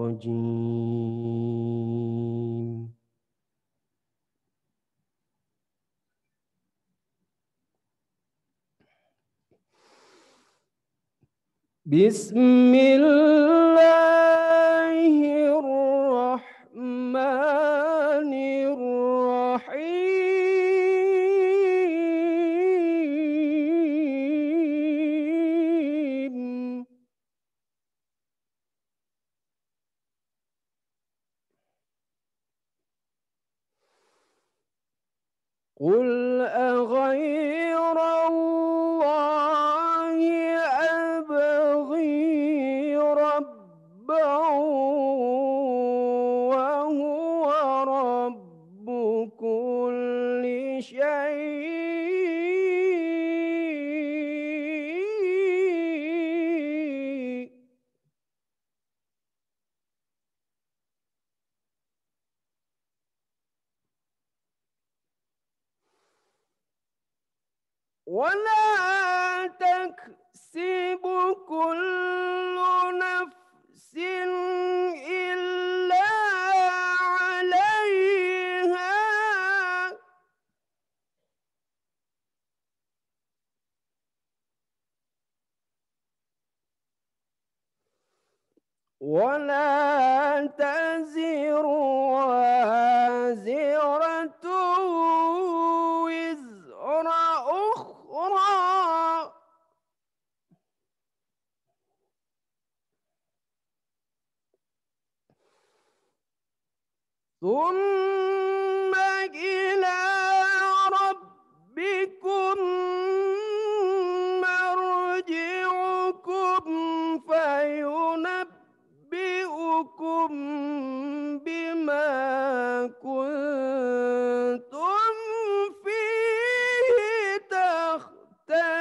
الرجيم بسم الله الرحمن الرحيم قل أغير الله أبغي ربا وهو رب كل شيء ولا تكسب كل نفس إلا عليها ولا تزر وازرة وزر أخرى ثم إلى ربكم مرجعكم فينبئكم بما كنتم فيه تختلفون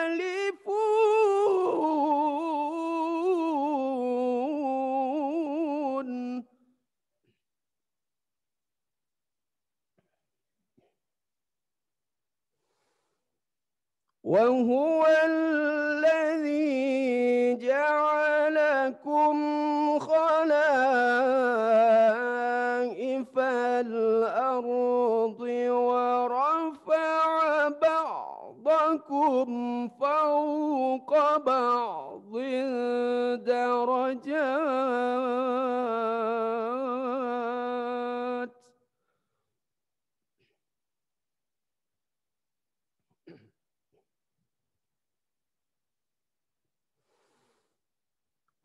وهو الذي جعلكم خلائف الأرض ورفع بعضكم فوق بعض درجات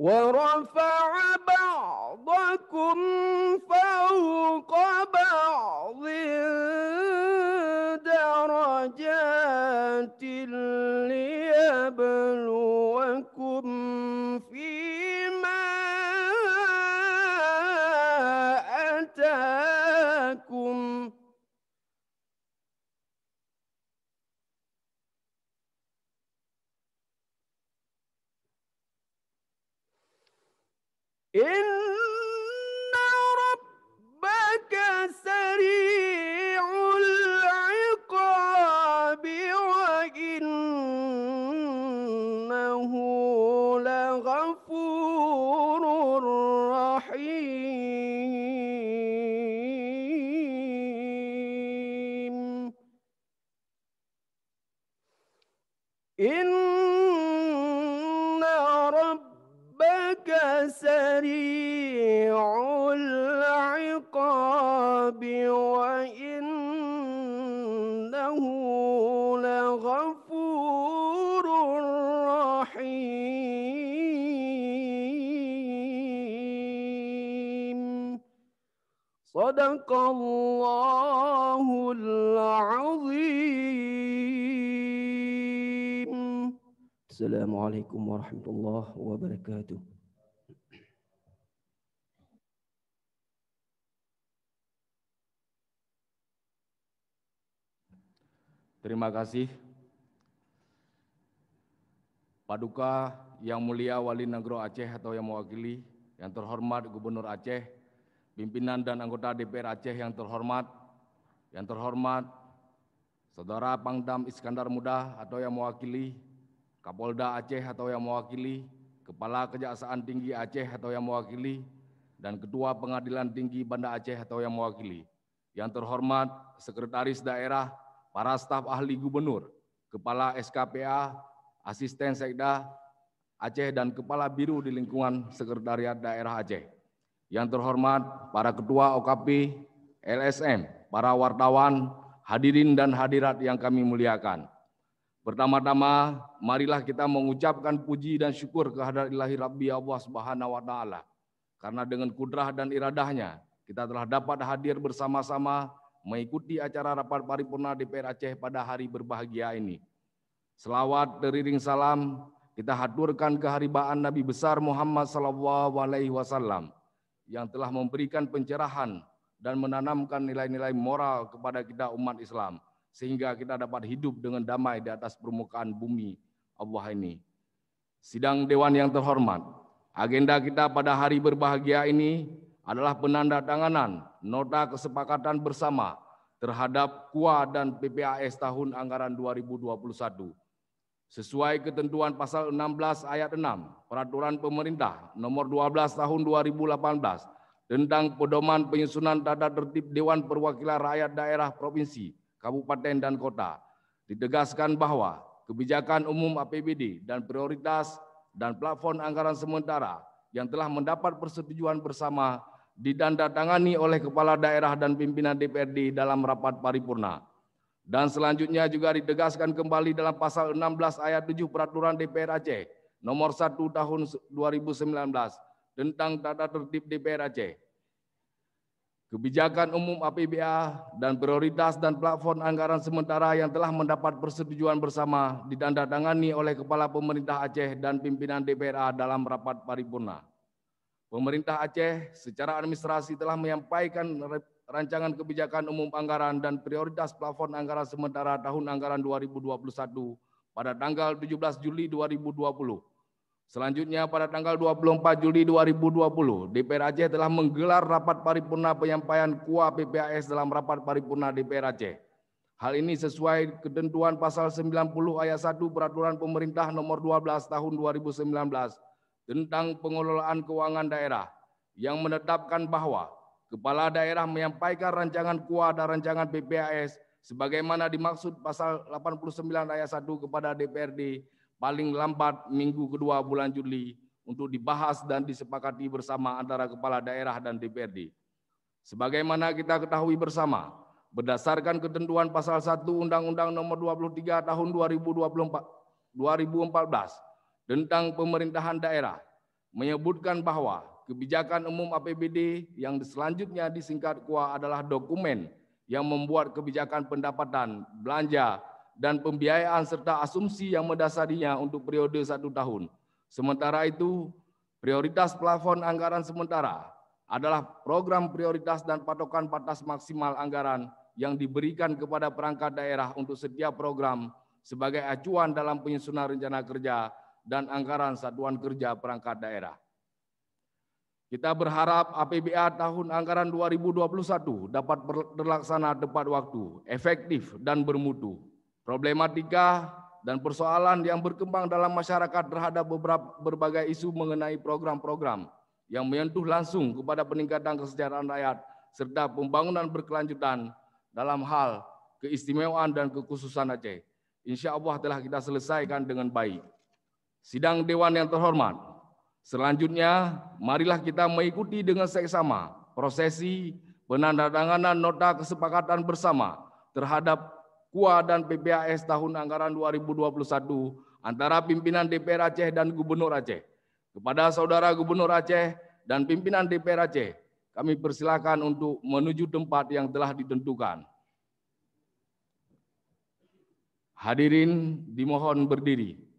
ورفع بعضكم فوق بعض درجات ليبلوكم فيما آتاكم إن ربك سريع العقاب وإنه لغفور رحيم إن ربك سريع العقاب وإنه لغفور رحيم صدق الله العظيم. Assalamualaikum warahmatullahi wabarakatuh. Terima kasih Paduka Yang Mulia Wali Negro Aceh atau yang mewakili, yang terhormat Gubernur Aceh, pimpinan dan anggota DPR Aceh yang terhormat Saudara Pangdam Iskandar Muda atau yang mewakili, Kapolda Aceh atau yang mewakili, Kepala Kejaksaan Tinggi Aceh atau yang mewakili, dan Ketua Pengadilan Tinggi Banda Aceh atau yang mewakili. Yang terhormat Sekretaris Daerah, para staf ahli gubernur, Kepala SKPA, Asisten Sekda Aceh, dan Kepala Biro di lingkungan Sekretariat Daerah Aceh. Yang terhormat para Ketua OKP, LSM, para wartawan, hadirin dan hadirat yang kami muliakan. Pertama-tama, marilah kita mengucapkan puji dan syukur kehadirat Ilahi Rabbi Allah Subhanahu wa Ta'ala. Karena dengan kudrah dan iradahnya, kita telah dapat hadir bersama-sama mengikuti acara rapat paripurna DPR Aceh pada hari berbahagia ini. Selawat teriring salam kita haturkan keharibaan Nabi besar Muhammad SAW yang telah memberikan pencerahan dan menanamkan nilai-nilai moral kepada kita umat Islam, sehingga kita dapat hidup dengan damai di atas permukaan bumi Allah ini. Sidang Dewan yang terhormat, agenda kita pada hari berbahagia ini adalah penandatanganan nota kesepakatan bersama terhadap KUA dan PPAS tahun anggaran 2021. Sesuai ketentuan pasal 16 ayat 6 Peraturan Pemerintah nomor 12 tahun 2018 tentang pedoman penyusunan tata tertib Dewan Perwakilan Rakyat Daerah Provinsi, Kabupaten dan Kota, ditegaskan bahwa kebijakan umum APBD dan prioritas dan plafon anggaran sementara yang telah mendapat persetujuan bersama ditandatangani oleh Kepala Daerah dan pimpinan DPRD dalam rapat paripurna. Dan selanjutnya juga ditegaskan kembali dalam pasal 16 ayat 7 Peraturan DPR Aceh nomor 1 tahun 2019 tentang tata tertib DPR Aceh. Kebijakan umum APBA dan prioritas dan plafon anggaran sementara yang telah mendapat persetujuan bersama ditandatangani oleh Kepala Pemerintah Aceh dan pimpinan DPRA dalam rapat paripurna. Pemerintah Aceh secara administrasi telah menyampaikan rancangan kebijakan umum anggaran dan prioritas plafon anggaran sementara tahun anggaran 2021 pada tanggal 17 Juli 2020. Selanjutnya pada tanggal 24 Juli 2020, DPR Aceh telah menggelar rapat paripurna penyampaian KUA PPAS dalam rapat paripurna DPR Aceh. Hal ini sesuai ketentuan pasal 90 ayat 1 Peraturan Pemerintah nomor 12 tahun 2019 tentang pengelolaan keuangan daerah yang menetapkan bahwa Kepala Daerah menyampaikan rancangan KUA dan rancangan PPAS sebagaimana dimaksud pasal 89 ayat 1 kepada DPRD paling lambat minggu kedua bulan Juli untuk dibahas dan disepakati bersama antara Kepala Daerah dan DPRD. Sebagaimana kita ketahui bersama, berdasarkan ketentuan pasal 1 Undang-Undang nomor 23 tahun 2014 tentang pemerintahan daerah, menyebutkan bahwa kebijakan umum APBD yang selanjutnya disingkat KUA adalah dokumen yang membuat kebijakan pendapatan, belanja, dan pembiayaan serta asumsi yang mendasarinya untuk periode 1 tahun. Sementara itu, prioritas plafon anggaran sementara adalah program prioritas dan patokan batas maksimal anggaran yang diberikan kepada perangkat daerah untuk setiap program sebagai acuan dalam penyusunan rencana kerja dan anggaran satuan kerja perangkat daerah. Kita berharap APBA tahun anggaran 2021 dapat terlaksana tepat waktu, efektif, dan bermutu. Problematika dan persoalan yang berkembang dalam masyarakat terhadap berbagai isu mengenai program-program yang menyentuh langsung kepada peningkatan kesejahteraan rakyat serta pembangunan berkelanjutan dalam hal keistimewaan dan kekhususan Aceh, insya Allah telah kita selesaikan dengan baik. Sidang Dewan yang terhormat, selanjutnya marilah kita mengikuti dengan seksama prosesi penandatanganan nota kesepakatan bersama terhadap KUA dan PPAS tahun anggaran 2021 antara pimpinan DPR Aceh dan Gubernur Aceh. Kepada Saudara Gubernur Aceh dan pimpinan DPR Aceh, kami persilakan untuk menuju tempat yang telah ditentukan. Hadirin dimohon berdiri.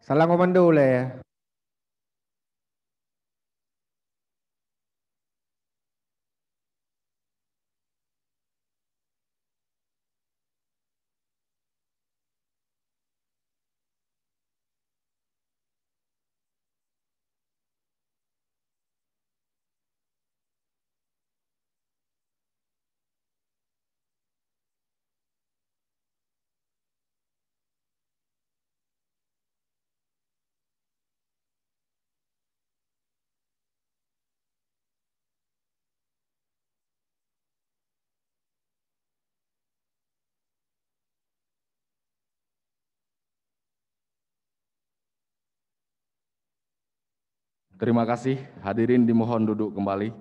Salah komando boleh ya. Terima kasih, hadirin dimohon duduk kembali.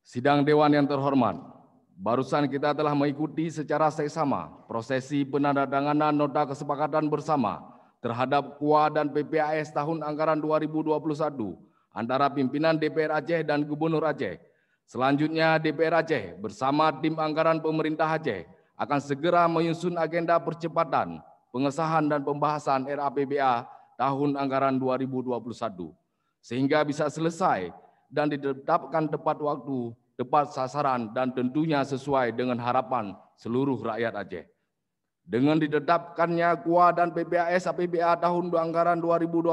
Sidang Dewan yang terhormat, barusan kita telah mengikuti secara seksama prosesi penandatanganan nota kesepakatan bersama terhadap KUA dan PPAS tahun anggaran 2021 antara pimpinan DPR Aceh dan Gubernur Aceh. Selanjutnya DPR Aceh bersama tim anggaran pemerintah Aceh akan segera menyusun agenda percepatan pengesahan dan pembahasan RAPBA tahun anggaran 2021 sehingga bisa selesai dan ditetapkan tepat waktu, tepat sasaran, dan tentunya sesuai dengan harapan seluruh rakyat Aceh. Dengan ditetapkannya KUA dan PPAS APBA tahun anggaran 2021,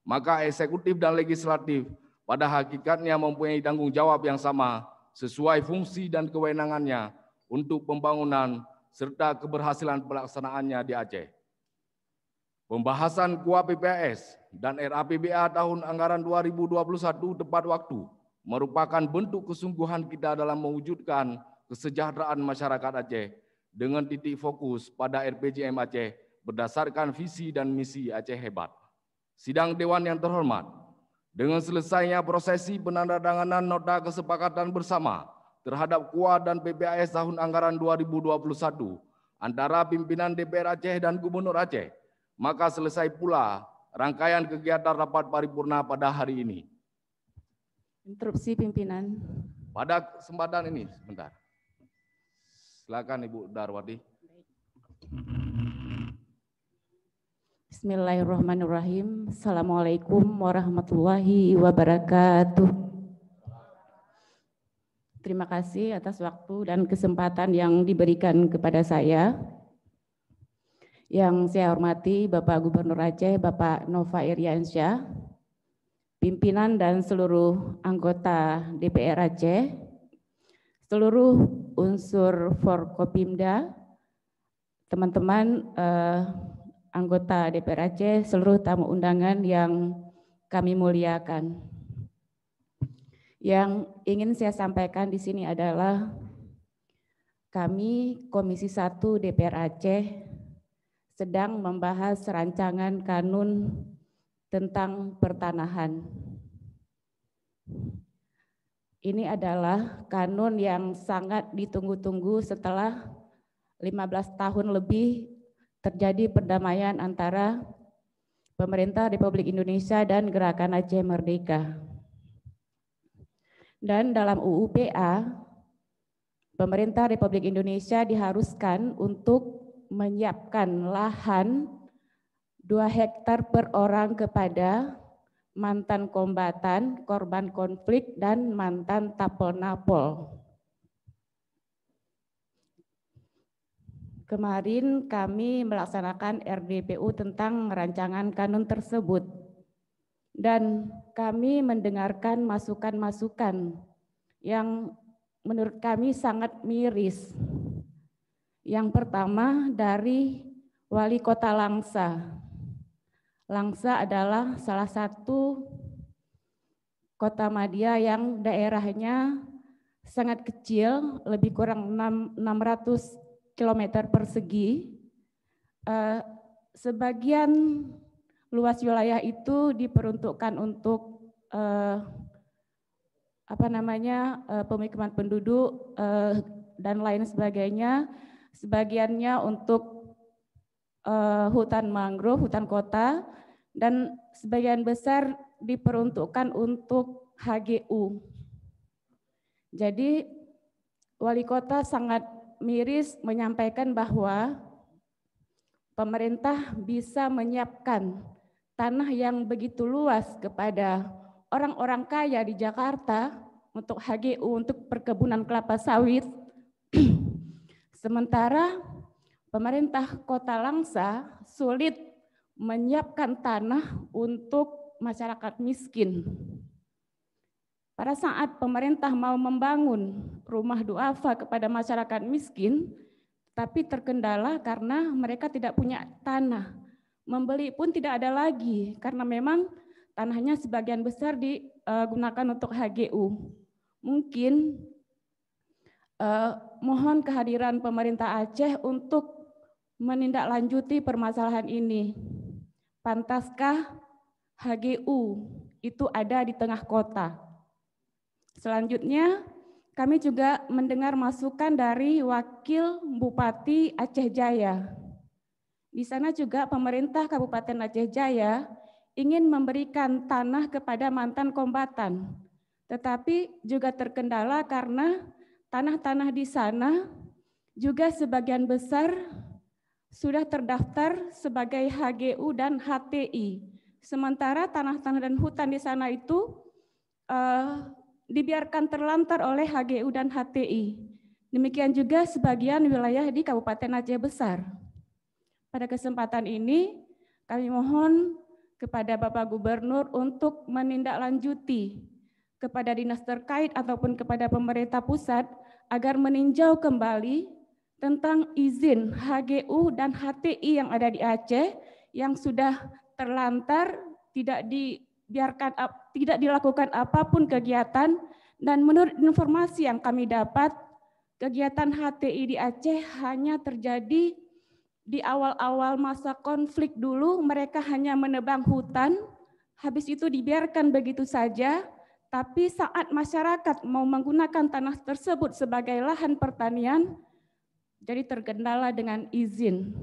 maka eksekutif dan legislatif pada hakikatnya mempunyai tanggung jawab yang sama sesuai fungsi dan kewenangannya untuk pembangunan serta keberhasilan pelaksanaannya di Aceh. Pembahasan KUA PPAS dan RAPBA tahun anggaran 2021 tepat waktu merupakan bentuk kesungguhan kita dalam mewujudkan kesejahteraan masyarakat Aceh dengan titik fokus pada RPJM Aceh berdasarkan visi dan misi Aceh Hebat. Sidang Dewan yang terhormat, dengan selesainya prosesi penandatanganan nota kesepakatan bersama terhadap KUA dan PPAS tahun anggaran 2021 antara pimpinan DPR Aceh dan Gubernur Aceh, maka selesai pula rangkaian kegiatan rapat paripurna pada hari ini. Interupsi pimpinan. Pada kesempatan ini, sebentar. Silakan Ibu Darwati. Bismillahirrahmanirrahim. Assalamualaikum warahmatullahi wabarakatuh. Terima kasih atas waktu dan kesempatan yang diberikan kepada saya. Yang saya hormati Bapak Gubernur Aceh, Bapak Nova Iriansyah, pimpinan dan seluruh anggota DPR Aceh, seluruh unsur Forkopimda, teman-teman anggota DPR Aceh, seluruh tamu undangan yang kami muliakan. Yang ingin saya sampaikan di sini adalah kami Komisi 1 DPR Aceh sedang membahas rancangan kanun tentang pertanahan. Ini adalah kanun yang sangat ditunggu-tunggu setelah 15 tahun lebih terjadi perdamaian antara pemerintah Republik Indonesia dan Gerakan Aceh Merdeka. Dan dalam UU PA, pemerintah Republik Indonesia diharuskan untuk menyiapkan lahan 2 hektar per orang kepada mantan kombatan, korban konflik, dan mantan tapol-napol. Kemarin kami melaksanakan RDPU tentang rancangan kanun tersebut dan kami mendengarkan masukan-masukan yang menurut kami sangat miris. Yang pertama dari Wali Kota Langsa. Langsa adalah salah satu kota madya yang daerahnya sangat kecil, lebih kurang 600 km persegi. Sebagian luas wilayah itu diperuntukkan untuk pemukiman penduduk dan lain sebagainya. Sebagiannya untuk hutan mangrove, hutan kota, dan sebagian besar diperuntukkan untuk HGU. Jadi wali kota sangat miris menyampaikan bahwa pemerintah bisa menyiapkan tanah yang begitu luas kepada orang-orang kaya di Jakarta untuk HGU, untuk perkebunan kelapa sawit. Sementara pemerintah Kota Langsa sulit menyiapkan tanah untuk masyarakat miskin. Pada saat pemerintah mau membangun rumah duafa kepada masyarakat miskin, tapi terkendala karena mereka tidak punya tanah. Membeli pun tidak ada lagi, karena memang tanahnya sebagian besar digunakan untuk HGU. Mungkin mohon kehadiran pemerintah Aceh untuk menindaklanjuti permasalahan ini. Pantaskah HGU itu ada di tengah kota? Selanjutnya, kami juga mendengar masukan dari Wakil Bupati Aceh Jaya. Di sana juga pemerintah Kabupaten Aceh Jaya ingin memberikan tanah kepada mantan kombatan, tetapi juga terkendala karena tanah-tanah di sana juga sebagian besar sudah terdaftar sebagai HGU dan HTI. Sementara tanah-tanah dan hutan di sana itu dibiarkan terlantar oleh HGU dan HTI. Demikian juga sebagian wilayah di Kabupaten Aceh Besar. Pada kesempatan ini, kami mohon kepada Bapak Gubernur untuk menindaklanjuti kepada dinas terkait ataupun kepada pemerintah pusat agar meninjau kembali tentang izin HGU dan HTI yang ada di Aceh yang sudah terlantar, tidak dilakukan apapun kegiatan, dan menurut informasi yang kami dapat, kegiatan HTI di Aceh hanya terjadi di awal-awal masa konflik dulu. Mereka hanya menebang hutan, habis itu dibiarkan begitu saja, tapi saat masyarakat mau menggunakan tanah tersebut sebagai lahan pertanian, jadi terkendala dengan izin.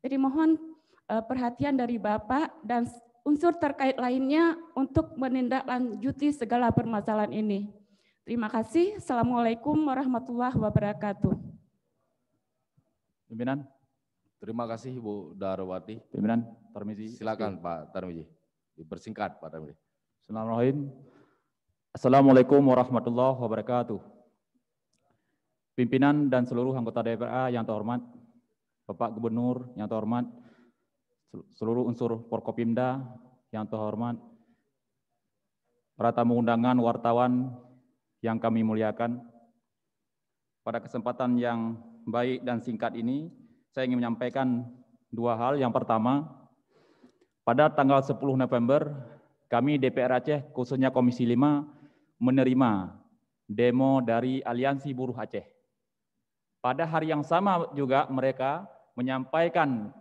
Jadi mohon perhatian dari Bapak dan unsur terkait lainnya untuk menindaklanjuti segala permasalahan ini. Terima kasih. Assalamualaikum warahmatullahi wabarakatuh. Pimpinan. Terima kasih Ibu Darwati. Pimpinan, Tarmizi. Silakan Pak Tarmizi. Dipersingkat Pak Tarmizi. Bismillahirrahmanirrahim. Assalamualaikum warahmatullahi wabarakatuh. Pimpinan dan seluruh anggota DPRA yang terhormat, Bapak Gubernur yang terhormat, seluruh unsur Forkopimda yang terhormat, para tamu undangan, wartawan yang kami muliakan. Pada kesempatan yang baik dan singkat ini, saya ingin menyampaikan dua hal. Yang pertama, pada tanggal 10 November, kami DPR Aceh, khususnya Komisi 5, menerima demo dari Aliansi Buruh Aceh. Pada hari yang sama juga mereka menyampaikan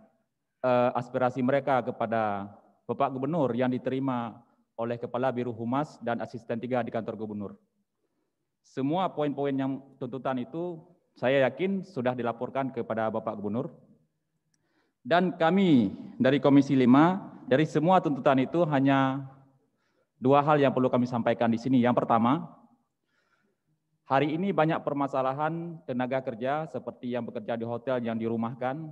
aspirasi mereka kepada Bapak Gubernur yang diterima oleh Kepala Biro Humas dan Asisten 3 di kantor Gubernur. Semua poin-poin yang tuntutan itu saya yakin sudah dilaporkan kepada Bapak Gubernur. Dan kami dari Komisi 5, dari semua tuntutan itu hanya dua hal yang perlu kami sampaikan di sini. Yang pertama, hari ini banyak permasalahan tenaga kerja seperti yang bekerja di hotel yang dirumahkan.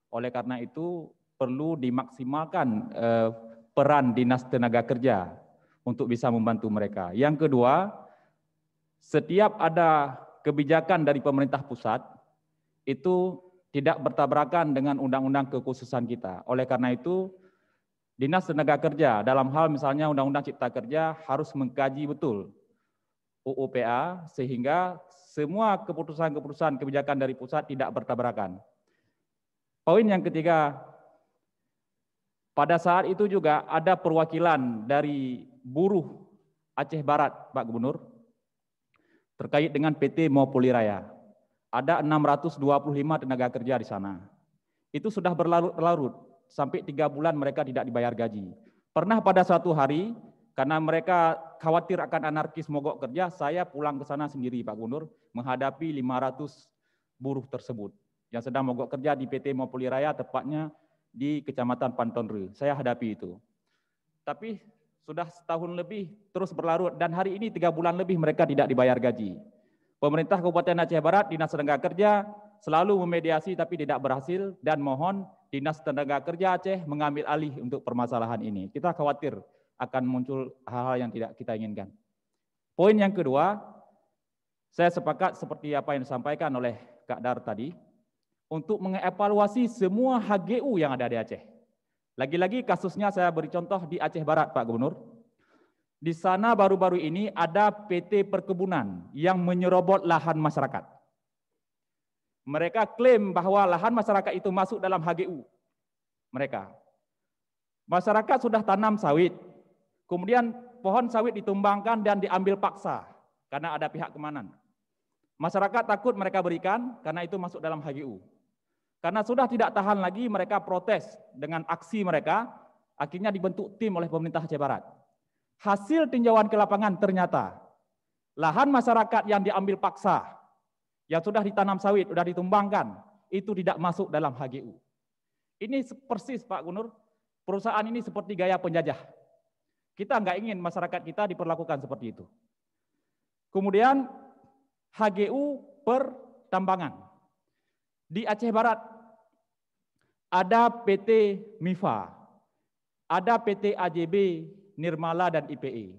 Oleh karena itu perlu dimaksimalkan peran dinas tenaga kerja untuk bisa membantu mereka. Yang kedua, setiap ada kebijakan dari pemerintah pusat itu tidak bertabrakan dengan undang-undang kekhususan kita. Oleh karena itu, Dinas Tenaga Kerja dalam hal misalnya Undang-Undang Cipta Kerja harus mengkaji betul UUPA sehingga semua keputusan-keputusan kebijakan dari pusat tidak bertabrakan. Poin yang ketiga, pada saat itu juga ada perwakilan dari buruh Aceh Barat, Pak Gubernur, terkait dengan PT Mopoliraya. Ada 625 tenaga kerja di sana. Itu sudah berlarut-larut, sampai 3 bulan mereka tidak dibayar gaji. Pernah pada suatu hari, karena mereka khawatir akan anarkis mogok kerja, saya pulang ke sana sendiri, Pak Gubernur, menghadapi 500 buruh tersebut yang sedang mogok kerja di PT Mopoliraya, tepatnya di Kecamatan Pantonre. Saya hadapi itu. Tapi sudah setahun lebih terus berlarut dan hari ini 3 bulan lebih mereka tidak dibayar gaji. Pemerintah Kabupaten Aceh Barat, Dinas Tenaga Kerja selalu memediasi tapi tidak berhasil dan mohon Dinas Tenaga Kerja Aceh mengambil alih untuk permasalahan ini. Kita khawatir akan muncul hal-hal yang tidak kita inginkan. Poin yang kedua, saya sepakat seperti apa yang disampaikan oleh Kak Dar tadi, untuk mengevaluasi semua HGU yang ada di Aceh. Lagi-lagi kasusnya saya beri contoh di Aceh Barat, Pak Gubernur. Di sana baru-baru ini ada PT Perkebunan yang menyerobot lahan masyarakat. Mereka klaim bahwa lahan masyarakat itu masuk dalam HGU mereka. Masyarakat sudah tanam sawit, kemudian pohon sawit ditumbangkan dan diambil paksa karena ada pihak keamanan. Masyarakat takut mereka berikan karena itu masuk dalam HGU. Karena sudah tidak tahan lagi, mereka protes dengan aksi mereka, akhirnya dibentuk tim oleh pemerintah Aceh Barat. Hasil tinjauan ke lapangan ternyata lahan masyarakat yang diambil paksa, yang sudah ditanam sawit, sudah ditumbangkan, itu tidak masuk dalam HGU. Ini persis Pak Gubernur, perusahaan ini seperti gaya penjajah. Kita nggak ingin masyarakat kita diperlakukan seperti itu. Kemudian HGU pertambangan. Di Aceh Barat ada PT MIFA, ada PT AJB, Nirmala dan IPE.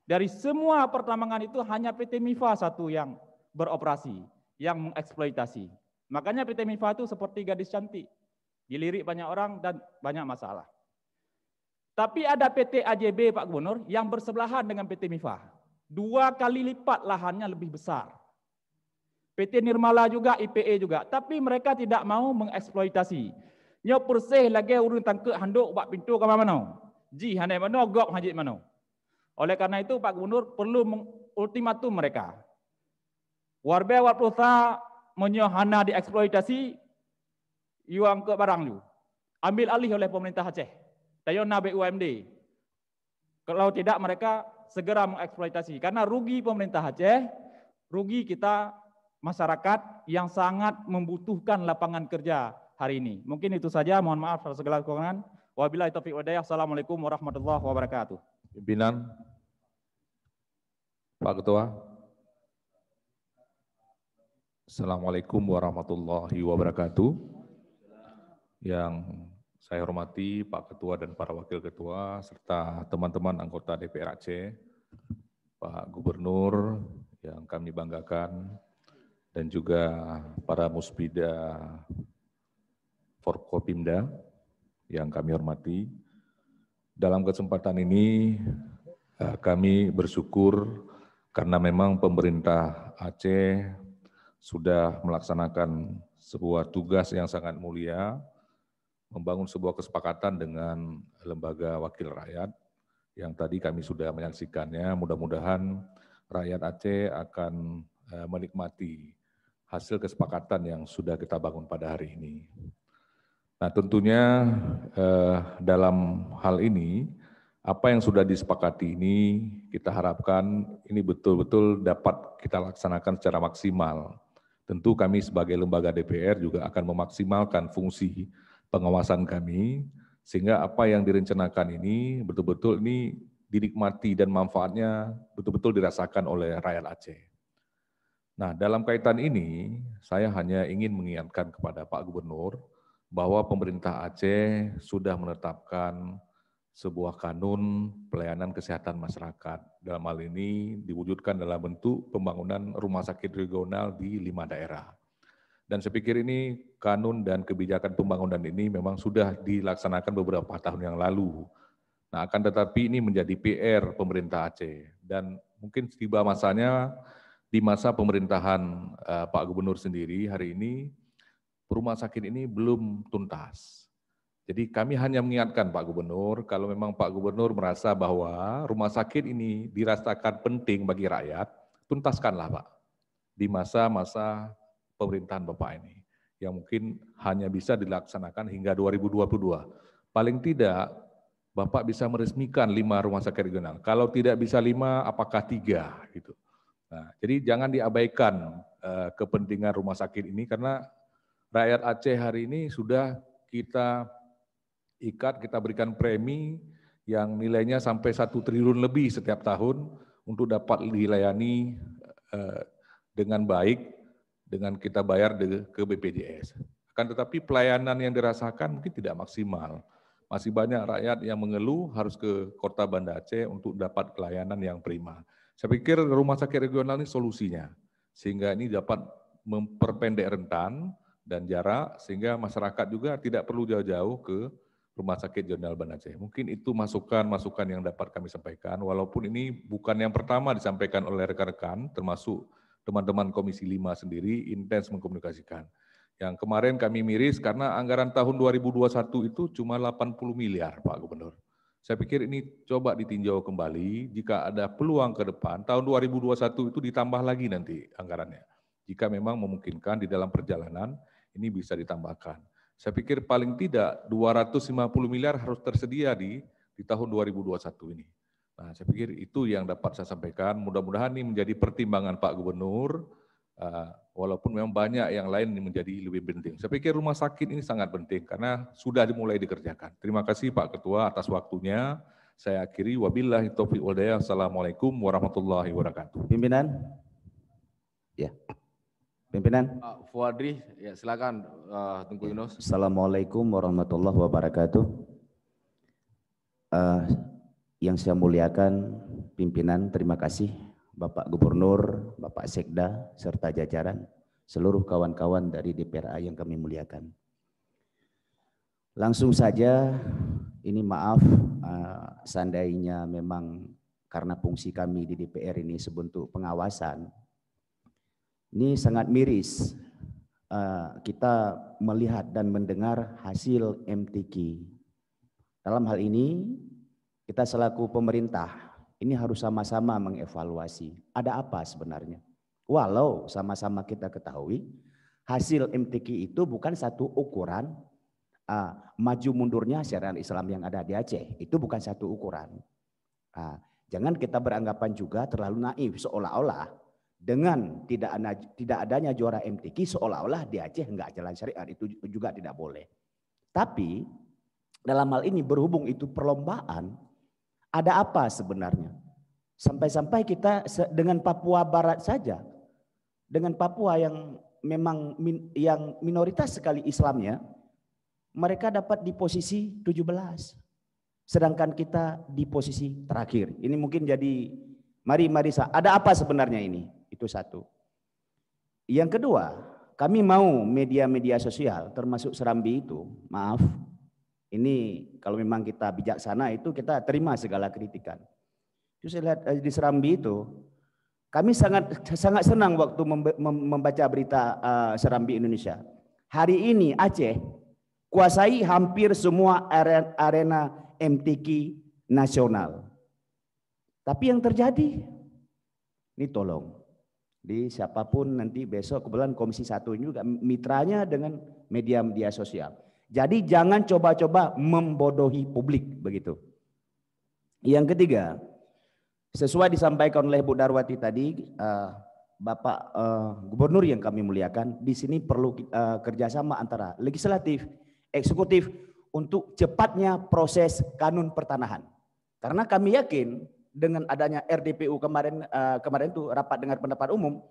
Dari semua pertambangan itu hanya PT MIFA satu yang beroperasi, yang mengeksploitasi. Makanya PT MIFA itu seperti gadis cantik, dilirik banyak orang dan banyak masalah. Tapi ada PT AJB Pak Gubernur yang bersebelahan dengan PT MIFA. 2 kali lipat lahannya lebih besar. PT Nirmala juga, IPE juga, tapi mereka tidak mau mengeksploitasi. Nyo persih lagi urun tangkek handuk bak pintu ke mana-mana. Ji handai mana gop hajit mana. Oleh karena itu Pak Gubernur perlu mengultimatum mereka. Warbe wat perusaha menyohana dieksploitasi, you angkat barang lu. Ambil alih oleh pemerintah Aceh. Tayona BUMD. Kalau tidak mereka segera mengeksploitasi. Karena rugi pemerintah Aceh, rugi kita masyarakat yang sangat membutuhkan lapangan kerja hari ini. Mungkin itu saja, mohon maaf atas segala kekurangan. Wabillahi taufiq wal hidayah. Assalamualaikum warahmatullahi wabarakatuh. Pimpinan, Pak Ketua. Assalamualaikum warahmatullahi wabarakatuh. Yang saya hormati Pak Ketua dan para Wakil Ketua, serta teman-teman anggota DPR Aceh, Pak Gubernur yang kami banggakan, dan juga para Muspida Forkopimda yang kami hormati. Dalam kesempatan ini kami bersyukur karena memang pemerintah Aceh sudah melaksanakan sebuah tugas yang sangat mulia, membangun sebuah kesepakatan dengan Lembaga Wakil Rakyat yang tadi kami sudah menyaksikannya. Mudah-mudahan rakyat Aceh akan menikmati hasil kesepakatan yang sudah kita bangun pada hari ini. Nah, tentunya dalam hal ini, apa yang sudah disepakati ini kita harapkan ini betul-betul dapat kita laksanakan secara maksimal. Tentu kami sebagai lembaga DPR juga akan memaksimalkan fungsi pengawasan kami, sehingga apa yang direncanakan ini betul-betul ini dinikmati dan manfaatnya betul-betul dirasakan oleh rakyat Aceh. Nah, dalam kaitan ini, saya hanya ingin mengingatkan kepada Pak Gubernur bahwa pemerintah Aceh sudah menetapkan sebuah kanun pelayanan kesehatan masyarakat. Dalam hal ini diwujudkan dalam bentuk pembangunan rumah sakit regional di 5 daerah. Dan saya pikir ini kanun dan kebijakan pembangunan ini memang sudah dilaksanakan beberapa tahun yang lalu. Nah, akan tetapi ini menjadi PR pemerintah Aceh. Dan mungkin tiba masanya di masa pemerintahan Pak Gubernur sendiri hari ini, rumah sakit ini belum tuntas. Jadi kami hanya mengingatkan Pak Gubernur, kalau memang Pak Gubernur merasa bahwa rumah sakit ini dirasakan penting bagi rakyat, tuntaskanlah Pak, di masa-masa pemerintahan Bapak ini, yang mungkin hanya bisa dilaksanakan hingga 2022. Paling tidak, Bapak bisa meresmikan 5 rumah sakit regional. Kalau tidak bisa 5, apakah 3? Gitu. Nah, jadi jangan diabaikan kepentingan rumah sakit ini, karena rakyat Aceh hari ini sudah kita ikat, kita berikan premi yang nilainya sampai 1 triliun lebih setiap tahun untuk dapat dilayani dengan baik dengan kita bayar ke BPJS. Akan tetapi pelayanan yang dirasakan mungkin tidak maksimal. Masih banyak rakyat yang mengeluh harus ke Kota Banda Aceh untuk dapat pelayanan yang prima. Saya pikir rumah sakit regional ini solusinya, sehingga ini dapat memperpendek rentan dan jarak, sehingga masyarakat juga tidak perlu jauh-jauh ke Rumah Sakit Regional Banda Aceh. Mungkin itu masukan-masukan yang dapat kami sampaikan, walaupun ini bukan yang pertama disampaikan oleh rekan-rekan, termasuk teman-teman Komisi 5 sendiri intens mengkomunikasikan. Yang kemarin kami miris karena anggaran tahun 2021 itu cuma 80 miliar Pak Gubernur. Saya pikir ini coba ditinjau kembali, jika ada peluang ke depan, tahun 2021 itu ditambah lagi nanti anggarannya. Jika memang memungkinkan di dalam perjalanan, ini bisa ditambahkan. Saya pikir paling tidak 250 miliar harus tersedia di tahun 2021 ini. Nah, saya pikir itu yang dapat saya sampaikan. Mudah-mudahan ini menjadi pertimbangan Pak Gubernur, walaupun memang banyak yang lain yang menjadi lebih penting. Saya pikir rumah sakit ini sangat penting karena sudah dimulai dikerjakan. Terima kasih Pak Ketua atas waktunya. Saya akhiri, wabillahi taufiq wal hidayah. Assalamualaikum warahmatullahi wabarakatuh. Pimpinan? Ya. Pimpinan? Pak Fuadri, ya silakan Tengku Yunus. Assalamualaikum warahmatullahi wabarakatuh. Yang saya muliakan pimpinan, terima kasih Bapak Gubernur, Bapak Sekda, serta jajaran, seluruh kawan-kawan dari DPRA yang kami muliakan. Langsung saja, ini maaf, seandainya memang karena fungsi kami di DPR ini sebentuk pengawasan, ini sangat miris kita melihat dan mendengar hasil MTQ. Dalam hal ini, kita selaku pemerintah, ini harus sama-sama mengevaluasi ada apa sebenarnya. Walau sama-sama kita ketahui hasil MTQ itu bukan satu ukuran maju mundurnya syariat Islam yang ada di Aceh. Itu bukan satu ukuran. Jangan kita beranggapan juga terlalu naif seolah-olah dengan tidak adanya juara MTQ seolah-olah di Aceh enggak jalan syariat. Itu juga tidak boleh. Tapi dalam hal ini berhubung itu perlombaan, ada apa sebenarnya? Sampai-sampai kita dengan Papua Barat saja, dengan Papua yang memang yang minoritas sekali Islamnya, mereka dapat di posisi 17. Sedangkan kita di posisi terakhir. Ini mungkin jadi mari ada apa sebenarnya ini? Itu satu. Yang kedua, kami mau media-media sosial termasuk Serambi itu, maaf, ini kalau memang kita bijaksana itu kita terima segala kritikan. Itu saya lihat di Serambi itu, kami sangat senang waktu membaca berita Serambi Indonesia. Hari ini Aceh kuasai hampir semua arena MTQ nasional. Tapi yang terjadi, ini tolong, di siapapun nanti besok kebetulan Komisi 1 ini juga mitranya dengan media-media sosial. Jadi jangan coba-coba membodohi publik begitu. Yang ketiga, sesuai disampaikan oleh Bu Darwati tadi, Bapak Gubernur yang kami muliakan, di sini perlu kerjasama antara legislatif, eksekutif untuk cepatnya proses kanun pertanahan. Karena kami yakin dengan adanya RDPU kemarin itu rapat dengar pendapat umum,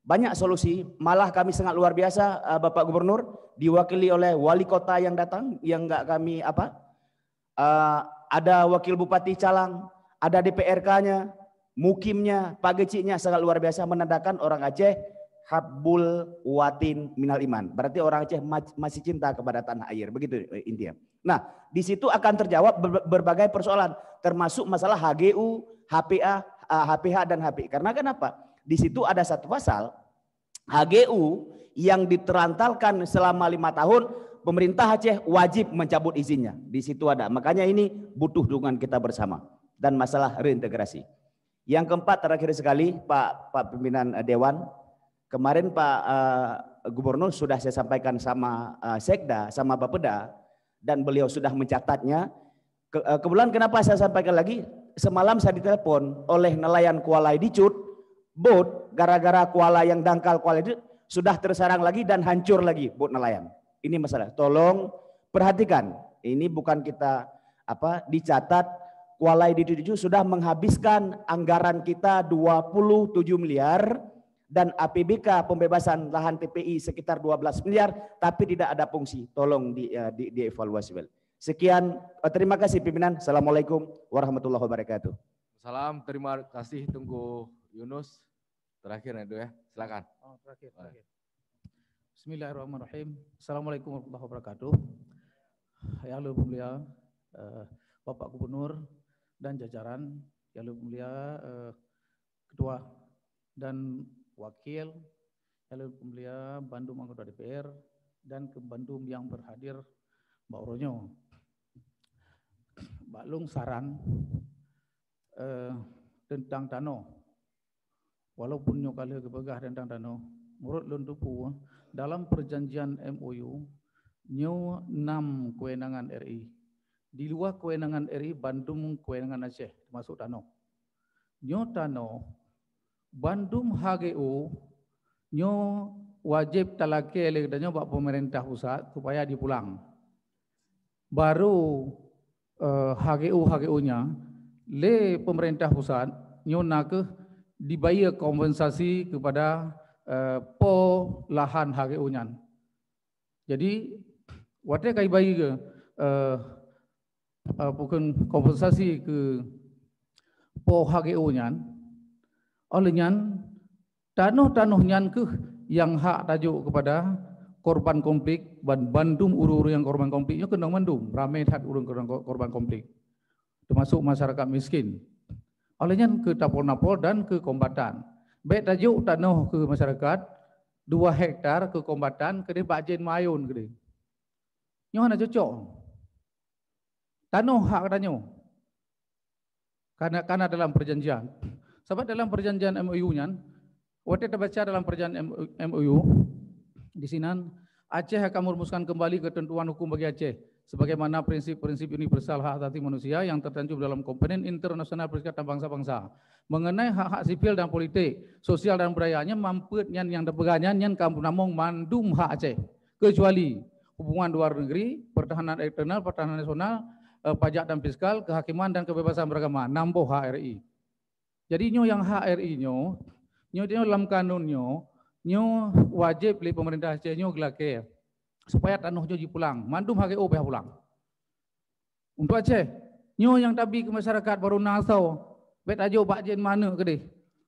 banyak solusi, malah kami sangat luar biasa Bapak Gubernur diwakili oleh wali kota yang datang, yang enggak kami ada wakil bupati Calang, ada DPRK-nya, mukimnya, Pak Geciknya sangat luar biasa menandakan orang Aceh habbul watin minal iman. Berarti orang Aceh masih cinta kepada tanah air, begitu intinya. Nah, di situ akan terjawab berbagai persoalan, termasuk masalah HGU, HPA, HPH dan HPI. Karena kenapa? Di situ ada satu pasal HGU yang diterantalkan selama 5 tahun, pemerintah Aceh wajib mencabut izinnya. Di situ ada. Makanya ini butuh dukungan kita bersama. Dan masalah reintegrasi. Yang keempat terakhir sekali Pak Pimpinan Dewan, kemarin Pak Gubernur sudah saya sampaikan sama Sekda, sama Bapeda, dan beliau sudah mencatatnya. Kebetulan kenapa saya sampaikan lagi, semalam saya ditelepon oleh nelayan Kuala Dicut, bot gara-gara kuala yang dangkal Kuala itu sudah tersarang lagi dan hancur lagi bot nelayan. Ini masalah. Tolong perhatikan, ini bukan kita dicatat Kuala Dicut sudah menghabiskan anggaran kita 27 miliar dan APBK pembebasan lahan TPI sekitar 12 miliar, tapi tidak ada fungsi. Tolong dievaluasi. Sekian, terima kasih pimpinan. Assalamualaikum warahmatullahi wabarakatuh. Salam, terima kasih Tunggu Yunus. Terakhir itu ya, silakan. Oh, terakhir. Bismillahirrahmanirrahim. Assalamualaikum warahmatullahi wabarakatuh. Yang lebih mulia Bapak Gubernur dan jajaran, yang lebih mulia Ketua dan Wakil, yang lebih mulia Bandung anggota DPR dan ke Bandung yang berhadir Mbak Ronyo. Mbak Lung saran tentang Tano. Walaupun nyo kali kebegah tentang Tano, menurut Lundupu dalam perjanjian MOU nyo 6 kewenangan RI. Di luar kewenangan RI, Bandung kewenangan Aceh termasuk Tano. Nyo Tano, Bandung HGU nyo wajib talake dan bak pemerintah pusat supaya dipulang. Baru HGU-nya le pemerintah pusat nyo nak dibayar kompensasi kepada po lahan HGU-nya. Jadi wadah kai bayi ke bukan kompensasi ke po HGU-nya. Olehnya tanah-tanahnya ke yang hak tajuk kepada korban konflik Bandung uru-uru yang korban konfliknya kena Bandung ramai hak urung korban konflik termasuk masyarakat miskin. Olehnya ke tapol-napol dan ke kombatan. Baik tajuk tanah ke masyarakat 2 hektar ke kombatan ke dia Bajen Mayun ke dia. Nyo hana cocok. Tanah hak katanya. Karena dalam perjanjian. Sebab dalam perjanjian MOU-nya, waktu kita baca dalam perjanjian MOU, di sini Aceh akan merumuskan kembali ketentuan hukum bagi Aceh, sebagaimana prinsip-prinsip universal hak asasi manusia yang tercantum dalam komponen internasional Perserikatan Bangsa-Bangsa, mengenai hak-hak sipil dan politik, sosial dan budayanya mampu yang dipegangnya yang kamu namung mandum hak Aceh, kecuali hubungan luar negeri, pertahanan eksternal, pertahanan nasional, pajak dan fiskal, kehakiman dan kebebasan beragama, nambah hak RI. Jadi nyo yang HRI nyo dalam kanunnya nyo wajib li pemerintah Aceh nyo gelake supaya tanah nyo dipulang. Mandum HGO pihak pulang. Untuk Aceh, nyo yang tabi ke masyarakat baru nasau, bet tajuk Bajen mana ke deh?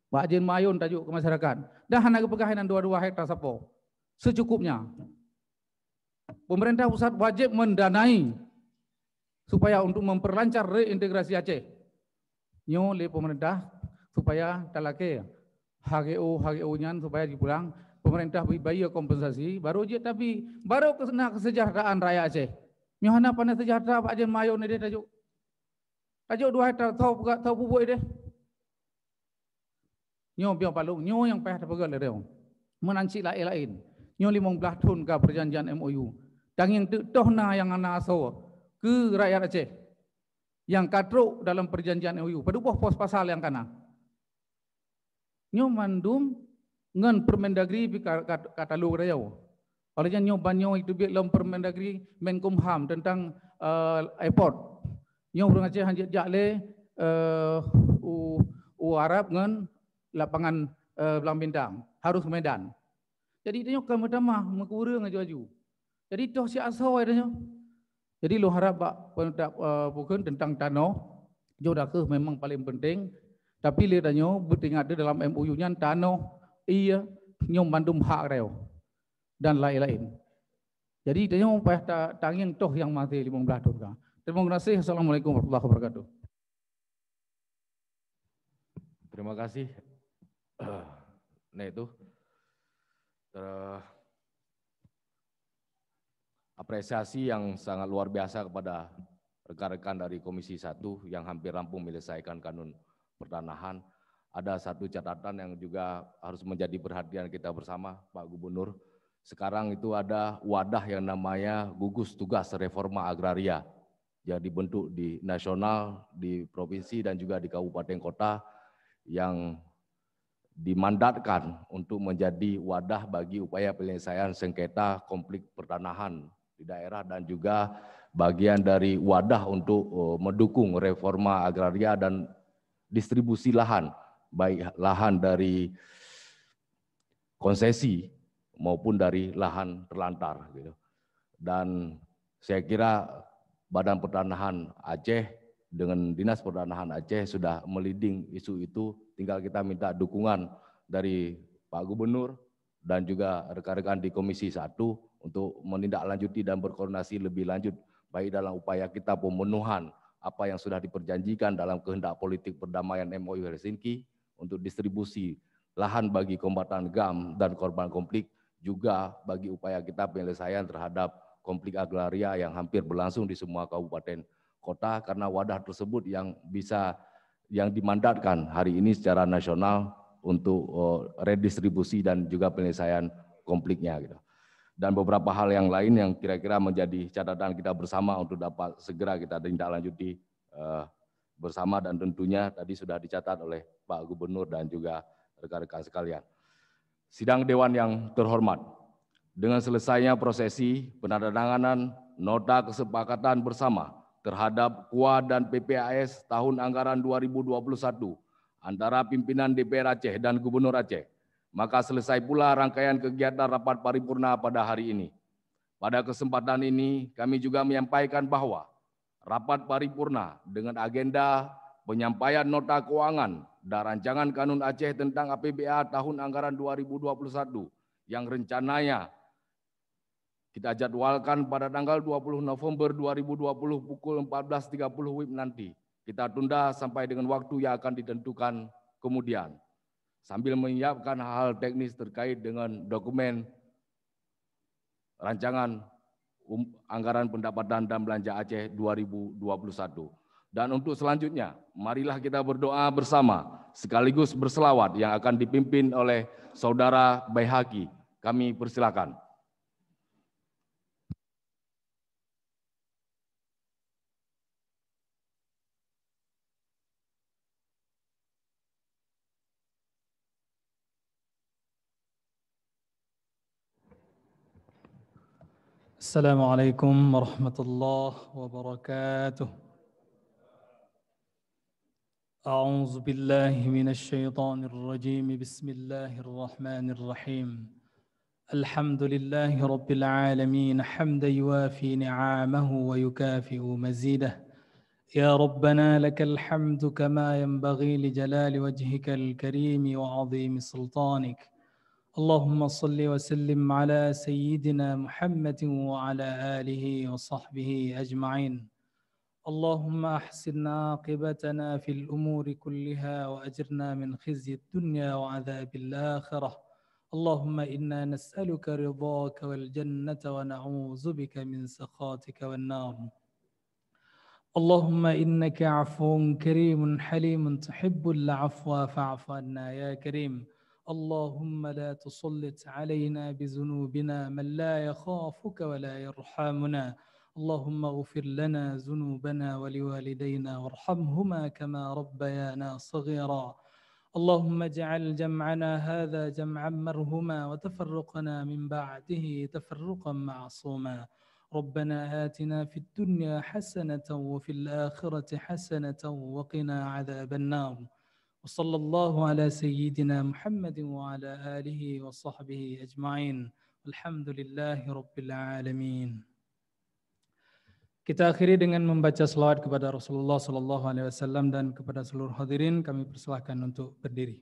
Bajen Mayun tajuk ke masyarakat. Dah nak kepegahan 2 hektar sapo. Secukupnya. Pemerintah pusat wajib mendanai supaya untuk memperlancar reintegrasi Aceh. Nyo li pemerintah supaya talake HGO-nya supaya dipulang, pemerintah bayar kompensasi, baru je tapi baru kena kesejahteraan rakyat Aceh. Nyohana pandai sejahtera Pak Jen Mayun ni dia tajuk 2 hektar tahu bubuk dia. Nyo biar palung, nyo yang payah terpegal dia. Menanci lain. Nyo 15 tahun ke perjanjian MOU. Dan yang tohna yang ana aso ke rakyat Aceh. Yang katruk dalam perjanjian MOU. Pada pos pasal yang kana. Nyo mandum ngan Permendagri katalog rayau. Olehnya nyo banyo itu biar dalam Permendagri Menkumham tentang airport. Nyo urang Aceh hanjat jakle Arab ngan lapangan Belang Bintang harus ke Medan. Jadi dia nyo kan pertama mengkurang aju-aju. Jadi toh si asal dia nyo. Jadi lo harap bukan tentang tanah jodoh ke memang paling penting. Tapi lihatnya bertingkat dalam MOU-nya tanah iya nyom mandum hak reo dan lain-lain. Jadi dia nyom payah tanging toh yang mati 15 tahun kan. Terima kasih. Assalamualaikum warahmatullahi wabarakatuh. Terima kasih. Nah itu apresiasi yang sangat luar biasa kepada rekan-rekan dari Komisi 1 yang hampir rampung menyelesaikan kanun pertanahan. Ada satu catatan yang juga harus menjadi perhatian kita bersama, Pak Gubernur. Sekarang itu ada wadah yang namanya Gugus Tugas Reforma Agraria yang dibentuk di nasional, di provinsi dan juga di kabupaten kota yang dimandatkan untuk menjadi wadah bagi upaya penyelesaian sengketa konflik pertanahan di daerah dan juga bagian dari wadah untuk mendukung reforma agraria dan distribusi lahan, baik lahan dari konsesi maupun dari lahan terlantar gitu. Dan saya kira Badan Pertanahan Aceh dengan Dinas Pertanahan Aceh sudah meliding isu itu, tinggal kita minta dukungan dari Pak Gubernur dan juga rekan-rekan di Komisi 1 untuk menindaklanjuti dan berkoordinasi lebih lanjut baik dalam upaya kita pemenuhan apa yang sudah diperjanjikan dalam kehendak politik perdamaian MOU Helsinki untuk distribusi lahan bagi kombatan GAM dan korban konflik, juga bagi upaya kita penyelesaian terhadap konflik agraria yang hampir berlangsung di semua kabupaten kota, karena wadah tersebut yang dimandatkan hari ini secara nasional untuk redistribusi dan juga penyelesaian konfliknya gitu. Dan beberapa hal yang lain yang kira-kira menjadi catatan kita bersama untuk dapat segera kita tindaklanjuti bersama, dan tentunya tadi sudah dicatat oleh Pak Gubernur dan juga rekan-rekan sekalian. Sidang Dewan yang terhormat, dengan selesainya prosesi penandatanganan nota kesepakatan bersama terhadap KUA dan PPAS tahun anggaran 2021 antara pimpinan DPR Aceh dan Gubernur Aceh, maka selesai pula rangkaian kegiatan rapat paripurna pada hari ini. Pada kesempatan ini kami juga menyampaikan bahwa rapat paripurna dengan agenda penyampaian nota keuangan dan rancangan Kanun Aceh tentang APBA tahun anggaran 2021 yang rencananya kita jadwalkan pada tanggal 20 November 2020 pukul 14.30 WIB nanti. Kita tunda sampai dengan waktu yang akan ditentukan kemudian, sambil menyiapkan hal teknis terkait dengan dokumen rancangan anggaran pendapatan dan belanja Aceh 2021. Dan untuk selanjutnya, marilah kita berdoa bersama sekaligus berselawat yang akan dipimpin oleh Saudara Baihaqi. Kami persilakan. Assalamualaikum warahmatullahi wabarakatuh. A'udzu billahi minasy syaithanir rajim. Bismillahirrahmanirrahim. Alhamdulillahi rabbil alamin, hamdan yuwafi ni'amahu wa yukafi'u mazidah. Ya Rabbana lakal hamdu kama yanbaghi li jalali wajhikal karim wa 'azimi sultanik. اللهم صل وسلم على سيدنا محمد وعلى آله وصحبه أجمعين. اللهم أحسن عاقبتنا في الأمور كلها وأجرنا من خزي الدنيا وعذاب الآخرة. اللهم إنا نسألك رضاك والجنة ونعوذ بك من سخطك والنار. اللهم إنك عفو كريم حليم تحب العفو فاعف عنا يا كريم. اللهم لا تسلط علينا بذنوبنا من لا يخافك ولا يرحمنا. اللهم اغفر لنا ذنوبنا ولوالدينا وارحمهما كما ربيانا صغيرا. اللهم اجعل جمعنا هذا جمعا مرهما وتفرقنا من بعده تفرقا معصوما. ربنا آتنا في الدنيا حسنة وفي الآخرة حسنة وقنا عذاب النار. وصلى الله على سيدنا محمد وعلى آله وصحبه أجمعين. الحمد لله رب العالمين. Kita akhiri dengan membaca selawat kepada Rasulullah SAW dan kepada seluruh hadirin kami persilahkan untuk berdiri.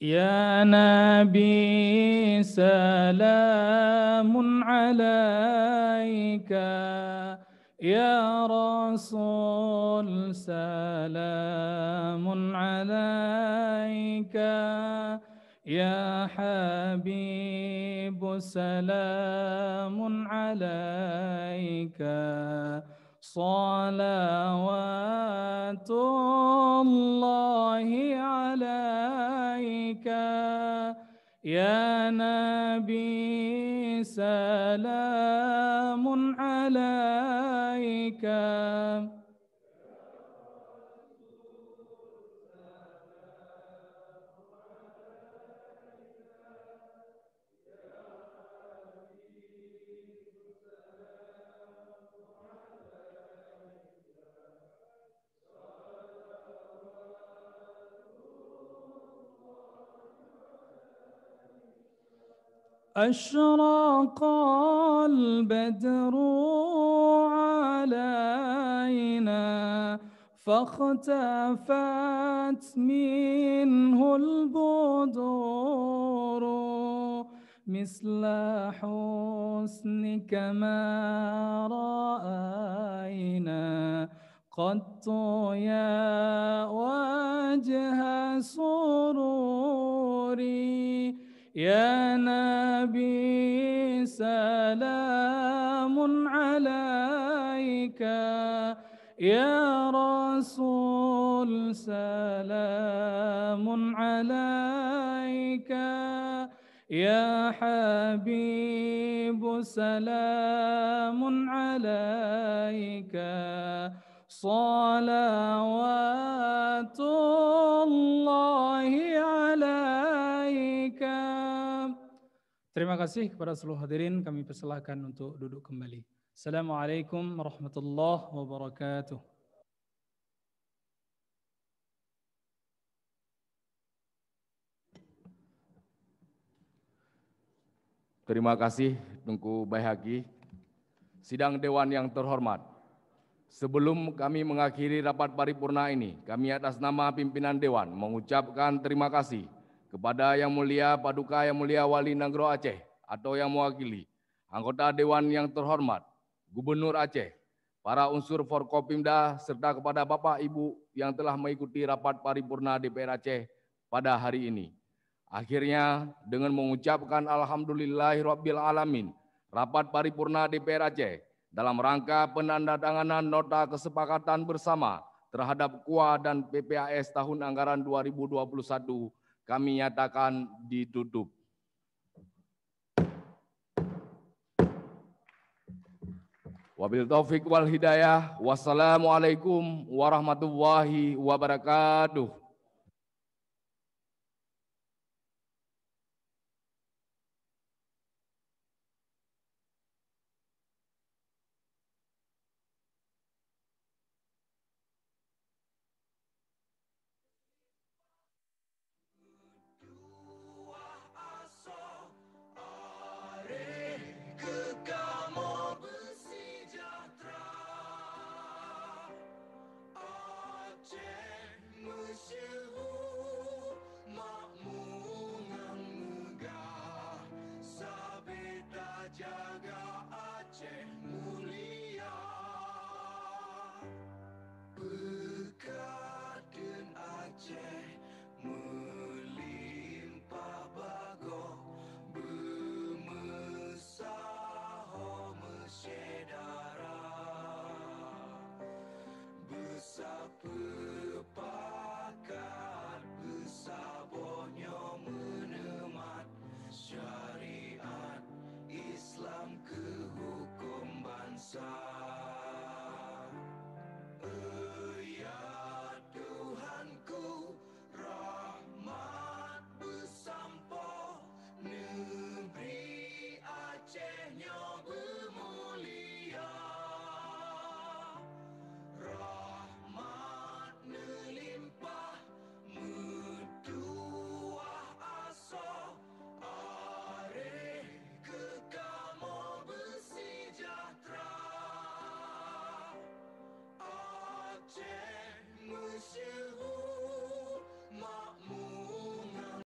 Ya Nabi salamun alaika, Ya Rasul salamun alaika, Ya Habib salamun alaika, salawatullahi alaika, Ya Nabi salamun alaika. أشرق البدر علينا فاختفت منه البدور مثل حسنك ما رأينا قط يا وجه سروري يا نبي سلام عليك يا رسول سلام عليك يا حبيب سلام عليك صلوات الله عليك. Terima kasih kepada seluruh hadirin, kami persilahkan untuk duduk kembali. Assalamualaikum warahmatullahi wabarakatuh. Terima kasih Tengku Baihaqi. Sidang Dewan yang terhormat, sebelum kami mengakhiri rapat paripurna ini, kami atas nama pimpinan Dewan mengucapkan terima kasih kepada Yang Mulia Paduka Yang Mulia Wali Negoro Aceh atau yang mewakili, anggota Dewan yang terhormat, Gubernur Aceh, para unsur Forkopimda, serta kepada Bapak Ibu yang telah mengikuti rapat paripurna DPR Aceh pada hari ini. Akhirnya, dengan mengucapkan Alhamdulillahirabbil alamin, rapat paripurna DPR Aceh dalam rangka penandatanganan nota kesepakatan bersama terhadap KUA dan PPAS tahun anggaran 2021 kami nyatakan ditutup. Wabil taufik wal hidayah. Wassalamualaikum warahmatullahi wabarakatuh.